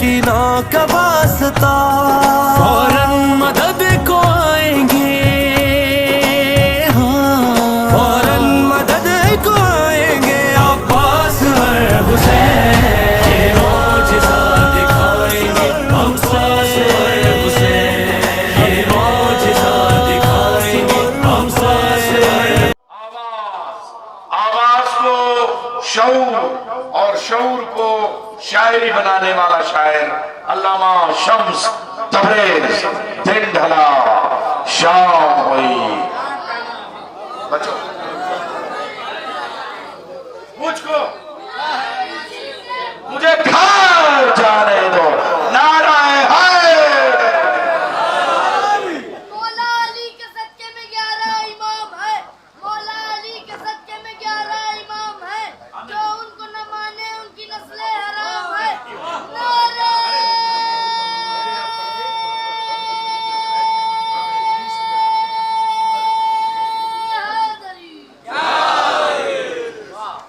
मुश्किलों का वास्ता, फौरन मदद को आएंगे, हाँ फौरन मदद को आएंगे। अब्बास और हुसैन ये मौजिज़ा दिखाएंगे, अब्बास और हुसैन ये मौजिज़ा दिखाएंगे, अब्बास और। आवाज को शऊर और शऊर को शायरी बनाने वाला शायर अल्लामा शम्स तबरेज। दिन ढला शाम हुई, बच्चों मुझे घर जाने दो। नाराए हाय। मौला अली के सदके में 11 इमाम है, मौला अली के सदके में 11 इमाम है, जो उनको न माने उनकी नस्लें हराम है। नारे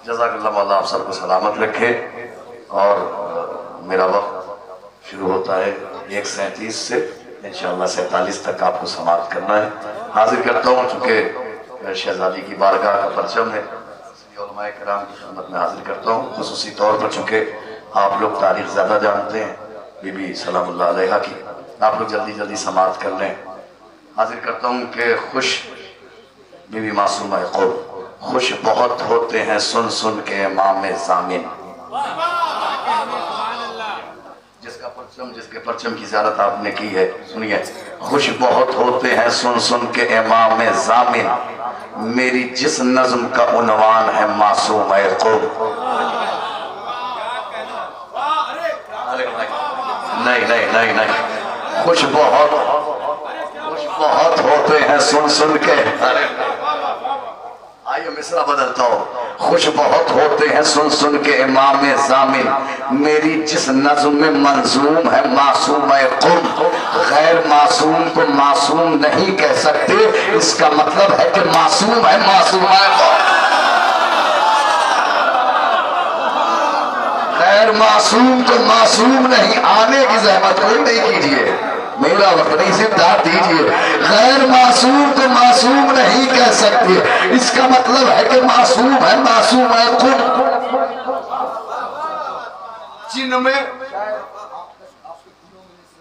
जज़ाकल्लाह, मौला आप सबको सलामत रखे। और मेरा वक्त शुरू होता है 1:37 से, इंशाअल्लाह 47 तक आपको समाप्त करना है। हाजिर करता हूँ चूँकि शहजादी की बारगाह का परचम है, उलमाए किराम की खिदमत में हाजिर करता हूँ। खुसूसी तौर पर चूँकि आप लोग तारीख ज़्यादा जानते हैं बीबी सलामुल्लाह अलैहा की, आप लोग जल्दी जल्दी समाप्त कर लें। हाजिर करता हूँ कि खुश बीबी मासूमा क़ौम, खुश बहुत होते हैं सुन सुन के इमाम ज़ामिन। जिसके परचम की ज़ियारत आपने की है, सुनिए। खुश बहुत होते हैं सुन सुन के इमाम ज़ामिन, मेरी जिस नज़्म का उन्वान है मासूम क़ौम। नहीं नहीं नहीं नहीं, खुश बहुत होते हैं सुन सुन के। आइए मिसरा बदलता हूँ। खुश बहुत होते हैं सुन सुन के इमाम ज़ामिन, मेरी जिस नज़्म में मंजूम है मासूम क़ौम। गैर मासूम को मासूम नहीं कह सकते, इसका मतलब है कि मासूम है मासूम क़ौम। गैर मासूम को मासूम नहीं, आने की जहमत कोई नहीं कीजिए, मेरा वक्त नहीं, सिर्फ दाद दीजिए। गैर मासूम को मासूम नहीं कह सकते, इसका मतलब है कि मासूम है मासूम है खुद। जिनमें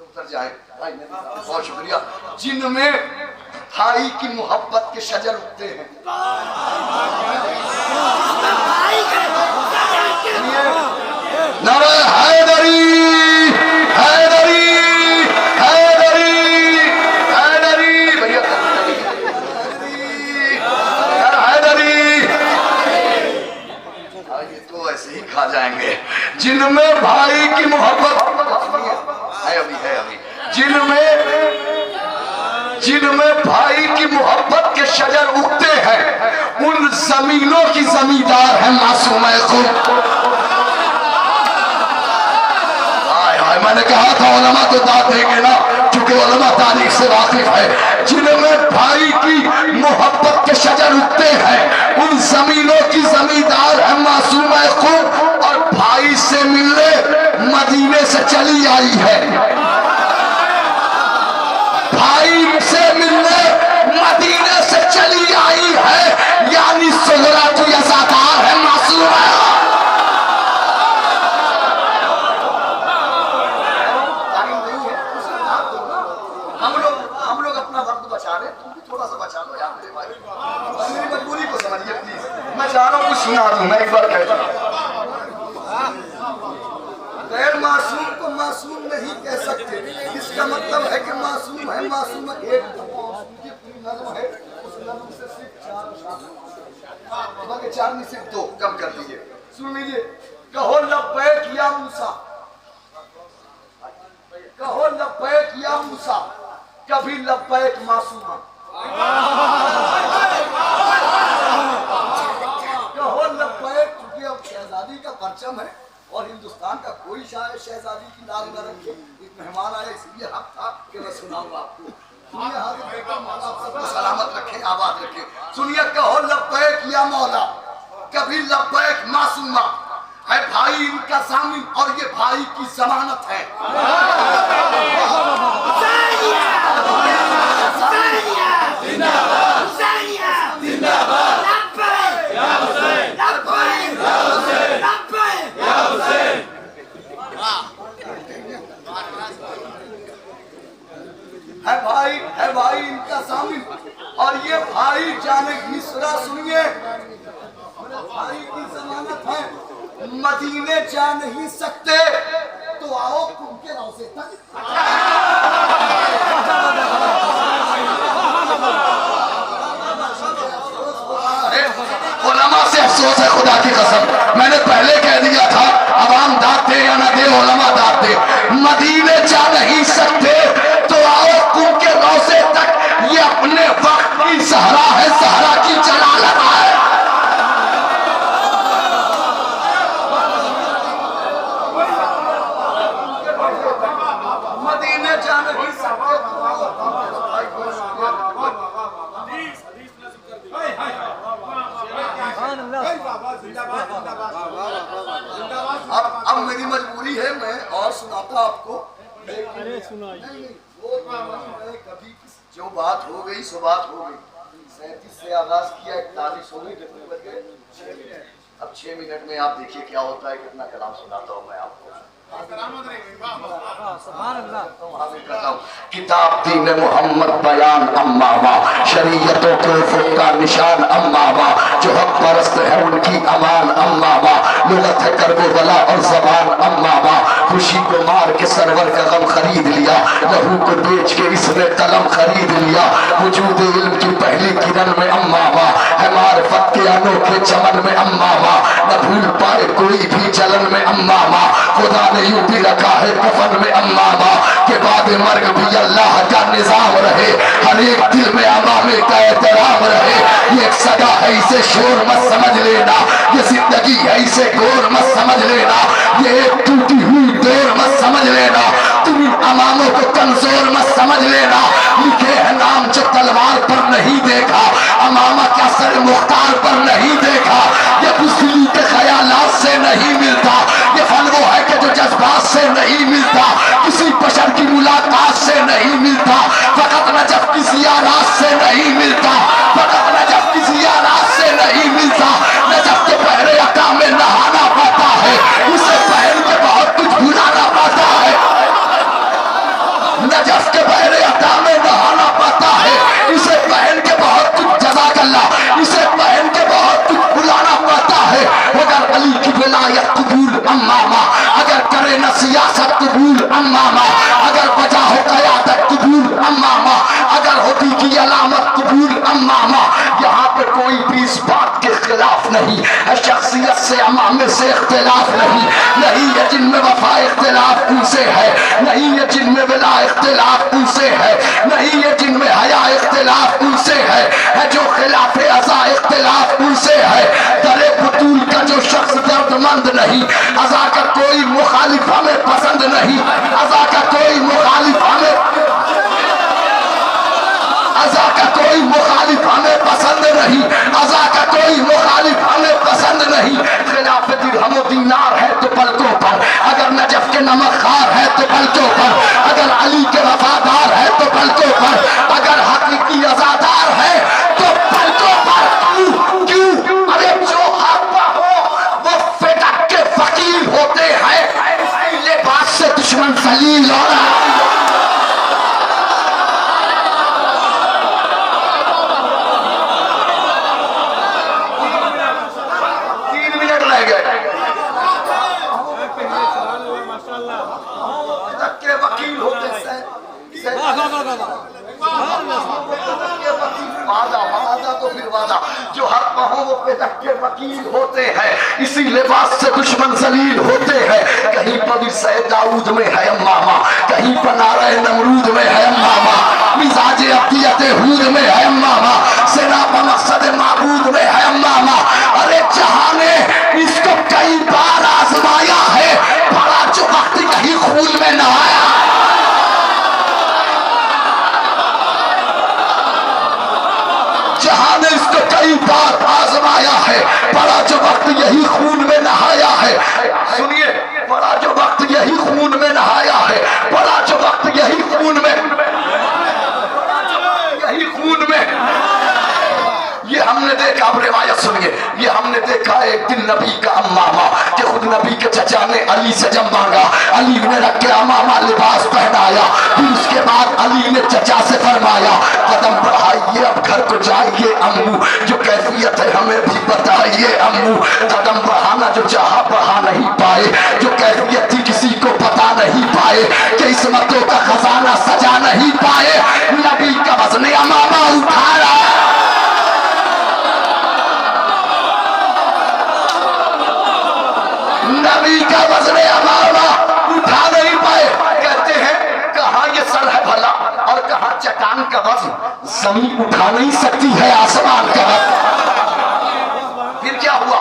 उतर जाए, बहुत शुक्रिया। जिनमें भाई की मोहब्बत के शजर उगते हैं, नारे हैदरी हैदरी खा जाएंगे। जिनमें भाई की मोहब्बत है अभी जिनमें भाई की मोहब्बत के शजर उगते हैं, उन जमीनों की जमींदार है मासूम क़ौम। मैंने कहा था उलमा तो दाद देंगे ना, क्योंकि उलमा तारीख से वाकिफ है। जिनमें भाई की मोहब्बत के शजर उगते हैं, उन जमीनों की जमींदार है मासूम क़ौम। और भाई से मिलने मदीने से चली आई है, भाई से मिलने मदीने से चली आई है, यानी सुगरा की अज़ादार है मासूम है। हम लोग अपना वक्त बचा रहे, तुम भी थोड़ा सा बचा लो यार मेरे भाई, मेरी मजबूरी को समझिए प्लीज। मैं चाह रहा हूँ कुछ सुना दूं, मैं एक बार कहता हूँ। गैर मासूम को मासूम नहीं कह सकते, इसका मतलब है कि मासूम है मासूम एक नज़्म है, उस नज़्म से सिर्फ 4 में सिर्फ 2 कम कर दीजिए। सुन लीजिए। कहो लब्बैक या मूसा, कहो लब्बैक या मूसा, कभी लब्बैक मासूमा। कहो लब्बैक, क्योंकि अब शहजादी का परचम है और हिंदुस्तान का कोई शायर शहजादी की लाज न रखे। एक मेहमान आए, इसलिए हक था कि मैं सुनाऊंगा आपको। सुनिए, आप सबको सलामत रखे, आबाद रखे। सुनिए। कहो लब्बैक या मौला, कभी लब्बैक मासूमा, है भाई इनका जामिन और ये भाई की जमानत है। है भाई इनका जामिन और ये भाई जाने मिश्रा सुनिए, भाई की जमानत है। मदीने जा नहीं सकते तो आओ उनके रौज़े तक। उलमा से अफसोस है, खुदा की कसम मैंने पहले कह दिया था, अवाम दाद दे या ना दे, उलमा दाद दे। मदीने जा नहीं सकते तो आओ उनके रौज़े तक। ये अपने वक्त की सहरा है, सहरा की जलालत है। मदीने जा नहीं सकते अब मेरी मजबूरी है, मैं और सुनाता आपको। अरे सुनाइए। कभी जो बात हो गई सो बात हो गई। 37 से आगाज किया, 41 हो गई, कितने बज गए? 6 मिनट। अब 6 मिनट में आप देखिए क्या होता है, कितना कलाम सुनाता हूँ मैं आपको। किताब दीन मोहम्मद बयान अम्मावा, शरीयतों के उफ़ुक़ का निशान अम्मावा, जो हक परस्त है उनकी अमान अम्मावा, लुगत है कर्बला और ज़बान अम्मावा, खुशी को मार के सरवर का गम खरीद लिया, लहू को बेच के इसने कलम खरीद लिया, वजूद इल्म की पहली किरण में अम्मावा, है मारिफत के अनोखे चमन में अम्मावा, न भूल पाए कोई भी जलन में अम्मावा, खुदा ने यूं भी रखा है कफन में अम्मामा, के बाद मर्ग भी अल्लाह का निजाम रहे, हर एक दिल में अमामे का एहतराम रहे। ये एक सदा है, इसे शोर मत समझ लेना, ये जिंदगी है, इसे गोर मत समझ लेना, ये एक टूटी हुई डोर मत समझ लेना, तुम अमामों को कमजोर मत समझ लेना। लिखे है नाम जो तलवार पर नहीं देखा, अमामा क्या सर मुख्तार पर नहीं देखा, ये बुज़दिली के ख्यालात से नहीं मिलता, ये फल वो है कि जो जज्बात से नहीं मिलता, किसी बशर की मुलाकात से नहीं मिलता, फकत नजफ की ज़ियारत से नहीं मिलता, फकत नजफ की ज़ियारत से नहीं मिलता। नजफ के पहरे अका में नहाना पड़ता है, उसे पहन के बहुत कुछ भुलाना पड़ता है। नजफ के पहरे अका में नहाना पड़ता है, इसे पहन के बहुत कुछ जज़ाकल्लाह, इसे पहन के बहुत कुछ भुलाना पड़ता है। अगर अली की विलायत कबूल अम्मामा, अगर करे न सियासत कबूल अम्मामा, अगर बजा हो क़यादत कबूल अम्मामा, अगर होती की अलामत कबूल अम्मामा। यहाँ पे कोई भी इस बात के खिलाफ नहीं है, शख्सियत से अमामे से इख्तिलाफ नहीं, नहीं है जिनमें वफा इख्तिलाफ उनसे है, नहीं है जिनमें विला इख्तिलाफ उनसे है, नहीं है जिनमें हया इख्तिलाफ उनसे है जो खिलाफे अज़ा इख्तिलाफ उनसे है। दरे बतूल का जो शख्स दर्दमंद नहीं, अज़ा का कोई मुखालिफ हमें पसंद नहीं, अज़ा का कोई मुखालिफ हमें, अज़ा का कोई मुखालिफ हमें पसंद नहीं, अज़ा का कोई मुखालिफ हमें पसंद नहीं। खिलाफ दिरहम दीनार है तो पलकों पर, अगर नजफ के नमक खार है तो पलकों पर, अगर अली के वफादार है तो पलकों पर, अगर हकीकी अज़ादार है तो पलकों पर। क्यों? अरे जो आपका हो वो फिदक के फकीर होते हैं, इसलिए बात से दुश्मन जलील हो रहा है। वकील होते वादा वादा तो फिर वादा, जो हक हो वो बेदक के वकील होते हैं, इसी लिबास से दुश्मन जलील होते हैं। कहीं पर सै दाऊद में है अम्मामा, कहीं पर नारे नमरूद में है अम्मामा, मिजाज अब्दियत हूद में है अम्मामा, सेना पर मकसद माबूद में है अम्मामा। अरे जहां ने इसको कई बार आजमाया है, बड़ा जो वक्त कहीं खून में नहाया, जहां ने इसको कई बार आजमाया है, बड़ा जो वक्त यही खून में नहाया है। खुद नबी के चचा ने अली से जब मांगा, अली ने रख के अमामा लिबास पहनाया। फिर उसके बाद अली ने चचा से फरमाया कदम बढ़ाइए, अब घर को जाइए अम्मू, जो कैफियत है हमें भी बताइए अम्मू। कदम बढ़ाना जो चाहा बढ़ा नहीं पाए, जो कैफियत थी किसी को पता नहीं पाए, किस्मतों का खजाना सजा नहीं पाए। नबी का वज़्न अमामा उठाया, नबी का वज़्न अमामा उठा नहीं पाए। कहते हैं कहाँ ये सर है भला और कहाँ चट्टान का वज़्न, जमीन उठा नहीं सकती है आसमान का वज़्न। फिर क्या हुआ,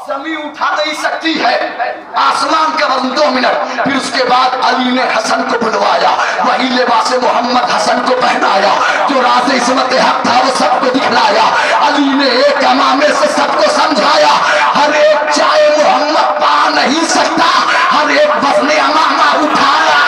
जमीन उठा नहीं सकती है आसमान का वज़न। 2 मिनट। फिर उसके बाद अली ने हसन को बुलवाया, वही लिबास मोहम्मद हसन को पहनाया, जो राज़ इस्मत हक था वो सबको दिखलाया। अली ने एक अमामे से सबको समझाया, हर एक चाहे मोहम्मद पा नहीं सकता, हर एक वज़्न अमामा उठाया।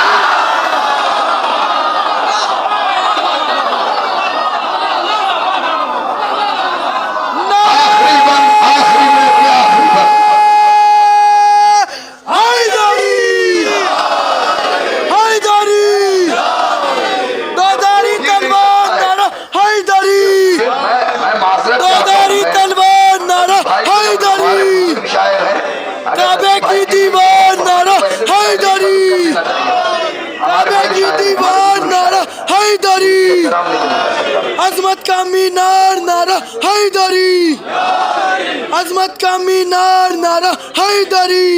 काबे की दीवार नारा हैदरी, काबे की दीवार नारा हैदरी, अजमत का मीनार नारा हैदरी, अजमत का मीनार नारा हैदरी,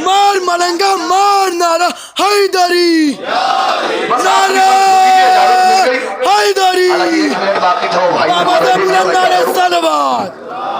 मार मलंगा मार नारा हैदरी, नारा हैदरी, बाबा दम नारे सलवात।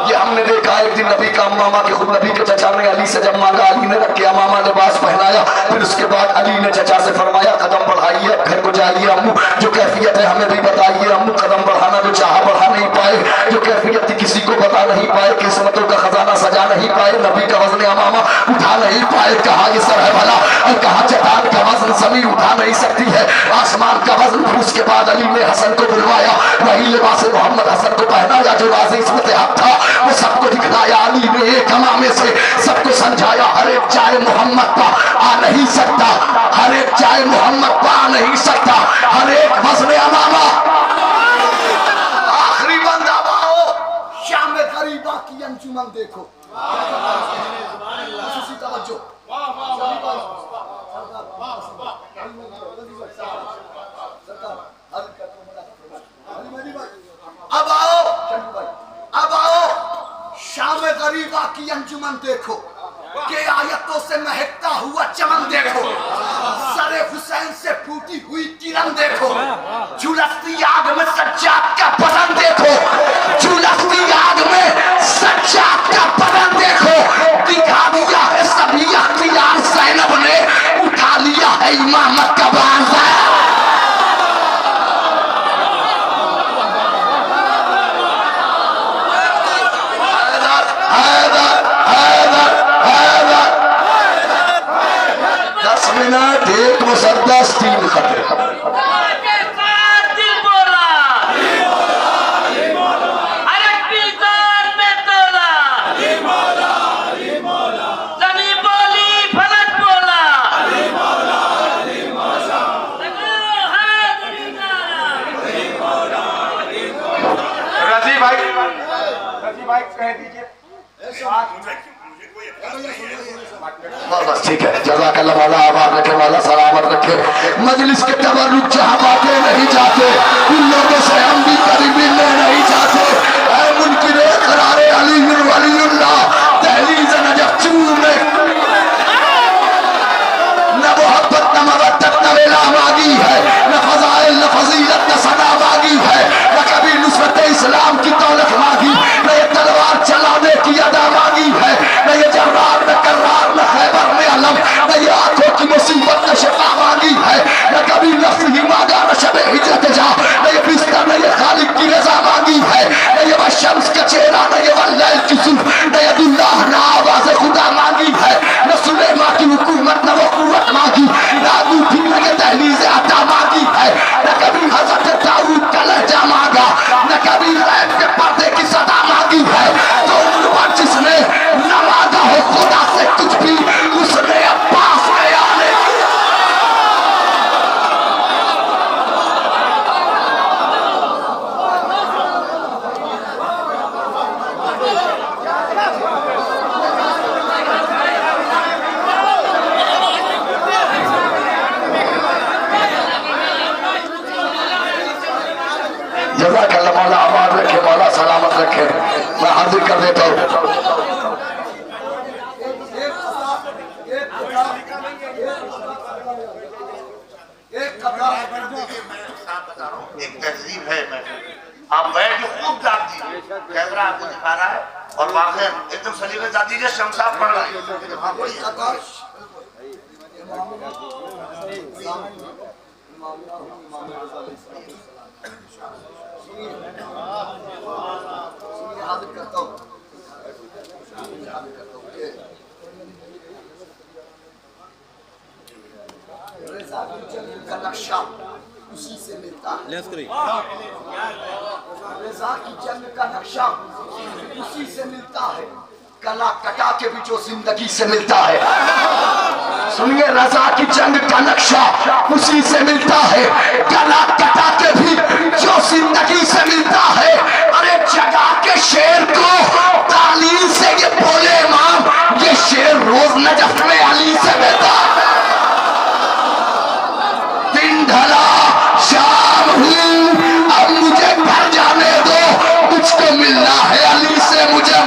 ये हमने देखा एक दिन नबी का अम्मामा के खुद नबी के चचा ने अली से जब मांगा, अली ने रख के अम्मामा लिबास पहनाया। फिर उसके बाद अली ने चचा से फरमाया कदम बढ़ाइए, घर को जाइए अम्मू, जो कैफियत है हमें भी बताइए अम्मू। कदम बढ़ाना जो चाहा बढ़ा नहीं पाए, जो कैफियत थी किसी को बता नहीं पाए, किस्मतों का खजाना सजा नहीं पाए, नबी का वज़्न अम्मामा उठा नहीं पाए। कहा ये सर है भला और कहा चट्टान का वज़्न जमीन उठा नहीं सकती है आसमान का वज़्न। फिर उसके बाद अली ने हसन को बुलवाया, वही लिबास मोहम्मद हसन को पहनाया, जो राज़ इस्मत हक था वो सबको दिखलाया। अली ने एक अमामे से सबको समझाया, हर एक चाहे मोहम्मद पा आ नहीं सकता, हर एक चाहे मोहम्मद पा आ नहीं सकता, हर एक वज़्न अमामा। आखिरी बंदा आओ, शाम में गरीबा की अंजुमन देखो, तवज्जो। अब आओ शाम गरीबा की अंजुमन देखो, के आयतों से महकता हुआ चमन देखो, सरे हुसैन से फूटी हुई किरण देखो, झुलसती आग में सज्जाद का बदन देखो, झुलसती आग में सज्जाद का बदन देखो। दिखा दिया है सभी अख्तियार, ज़ैनब ने उठा लिया है इमामत का बाज़ा। मिनट, एक मुसद्दस, 3 खतरे। दिल बोला, अरे पीतार में तोला, जमी बोली फलक बोला, रजी भाई कह दीजिए। बस ठीक है, जज़ाकल्लाह वाला आबाद रखे वाला सलामत रखे। मजलिस के तबर्रुक जहाँ बातें नहीं जाते, उन लोगों से हम भी करीब मिलने नहीं जाते। ऐ मुनकिर इक़रार अली वलीउल्लाह, दहलीज़ नजफ़ में न मोहब्बत न मवद्दत न वेला मांगी है, न फ़ज़ाइल न फ़ज़ीलत न सना मांगी है, न कभी नुसरत इस्लाम की दौलत मांगी, न ये तलवार चलाने की अदा मांगी है, न ये जर्रार न कर्रार न खैबर में अलम, न ये आंखों की मुसीबत न शिफा मांगी है, न कभी नफ्स ही मांगा न शबे हिजरत जा, न ये बिस्तर न ये खालिक की रज़ा मांगी है, न ये वशम्स का चेहरा न ये वल्लैल की जुल्फ़, कुछ भी उसने अब्बास बयान किया। जज़ाकल्लाह मौला आबाद रखे, मौला सलामत रखे। मैं हाजिर कर देता हूँ। एक तहजीब है, मैं आप बैठ के खूब दाब दीजिए, कैमरा आपको दिखा रहा है और वाकई एकदम सलीके से दाब दीजिए। शमसाब पढ़ रहा है। का नक्शा उसी से मिलता है। रज़ा की जंग का नक्शा उसी से मिलता है। गला कटा के भी जो जिंदगी से मिलता है। सुनिए, रज़ा की जंग का नक्शा उसी से मिलता है। गला कटा के भी जो जिंदगी से मिलता है। अरे जगा के शेर को तालीम से ये बोले इमाम, ये शेर रोज नजफ में अली से मिलता है। दिन ढला, शाम हुई, अब मुझे घर जाने दो, मुझको मिलना है अली से, मुझे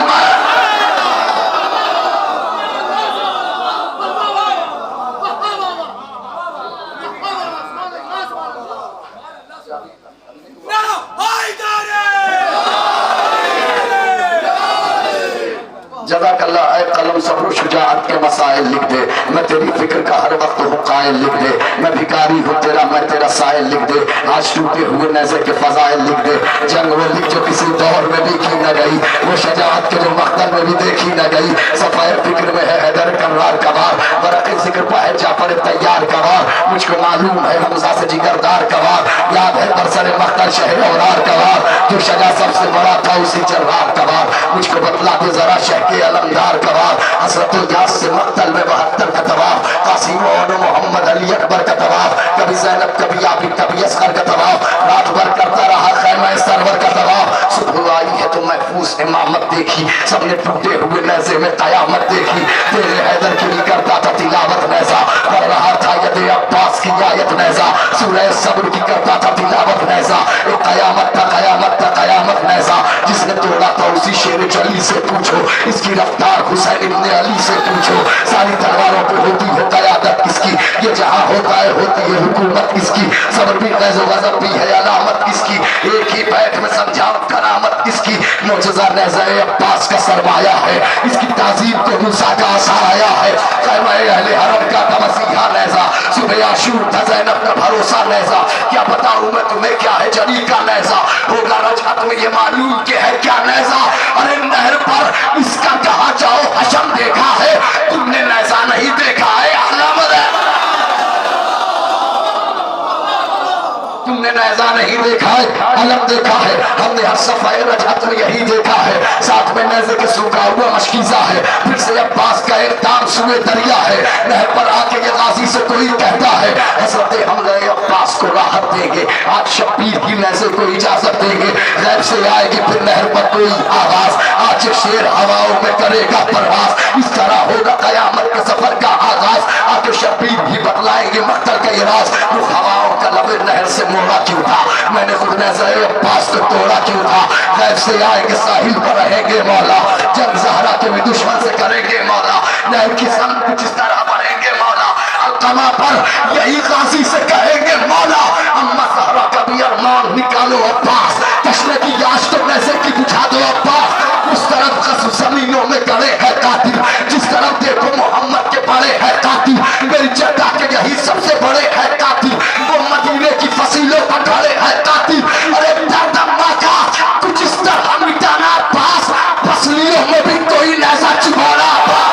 जज़ाकल्लाह। ऐ कलम सब्र शुजाअत के मसाइल लिख दे, मैं तेरी फिक्र का हर वक्त हूँ कायल लिख दे। मैं भिखारी हूँ तेरा, मैं तेरा साइल लिख दे। आज टूटे हुए नेज़े के फजाइल लिख दे। जंग वो लिख जो किसी दौर में देखी न गई, वो शजाअत के जो मख्तल में भी देखी न गई। सफ़ाए फिक्र में है हैदर कर्रार कवार, बरक़े ज़िक्र पर है जाफर तैयार कवार। मुझको मालूम है हमजा से जिगरदार कवार, याद है बरसर मख्तल शहर औरार कवार। जो शजा सबसे बड़ा था उसी जर्रार कवार, मुझको बतला दे जरा शह के अलमदार कवार। हसरतुल जास से मख्तल में 72 का तवाफ, कासिम और मोहम्मद अली अकबर का तवाफ, कभी ज़ैनब कभी आबिद कभी असगर का तवाफ। रात भर करता रहा खैमा सरवर का तवाफ। सुबह आई है तो महफूज इमामत देखी, सबने टूटे हुए नेज़े में कयामत देखी। तेरे हैदर के लिए करता था तिलावत नेज़ा, पढ़ रहा था यदे अब्बास की आयत नेज़ा। सूरह सब्र की करता था तिलावत नेज़ा। एक कयामत था कयामत था कयामत नेज़ा, जिसने तोड़ा था उसी शेर जली से पूछो, इसकी रफ्तार हुसैन इब्ने अली से पूछो। सारी तलवारों पे होती है क़यादत किसकी, ये जहां होता है होती है हुकूमत किसकी। सब्र भी ग़ज़ब ग़ज़ब भी है अलामत किसकी, एक ही बैठ में समझाओ करामत किसकी। मौजज़ा नेज़ा अब्बास का सरमाया है, इसकी ताज़ीम को मूसा का आसा आया है। ख़ैमा अहले हरम का मसीहा नेज़ा, सुबह आशूर था ज़ैनब का भरोसा नेज़ा। क्या बताऊं मैं तुम्हें क्या है जली का नेज़ा, होगा रजअत में ये मालूम के है क्या नेज़ा। अरे नहर पर इसका कहा जाओ हशम देखा है, तुमने नेज़ा नहीं देखा है आलम है। तुमने नेज़ा नहीं देखा है, अलम देखा है। हमने हर सफाए रजअत में यही देखा है, साथ में नेज़े के सूखा हुआ मशकीज़ा है। फिर से अब्बास का इक़दाम सुए दरिया है, नहर पर आके ये गाजी से कोई कहता है, हज़रत हमले अब्बास को राहत देंगे, आज शब्बीर की नेज़े को इजाजत देंगे। गैब से आएगी फिर नहर पर कोई आवाज, आज शेर हवाओं में करेगा परवाज। इस तरह होगा कयामत के सफर का आगाज, आके शब्बीर भी बतलाएंगे मख्तल का ये राज। वो हवाओं का लबे नहर से मोड़ा क्यों था, मैंने खुद नेज़े अब्बास को तोड़ा क्यों था। गैब से आएंगे साहिल पर रहेंगे मौला, जब ज़हरा के भी दुश्मन से करेंगे मौला। नहर की संग कुछ इस तरह बढ़ेंगे मौला, अलकमा पर यही गाजी से कहेंगे मौला। अम्मा ज़हरा का भी अरमान निकालो अब्बास, तश्ने की याश तो नेज़े की बुझा दो अब्बास। उस तरफ ग़ज़ब ज़मीनों में गड़े हैं कातिल, जिस तरफ देखो मोहम्मद के बड़े हैं कातिल। मेरी जगह के यही सबसे बड़े हैं कातिल, वो मदीने की फसीलों पर खड़े हैं कातिल। अरे दर्द अम्मा का कुछ इस तरह मिटाना अब्बास, फसलियों में भी कोई नेज़ा चुभाना अब्बास।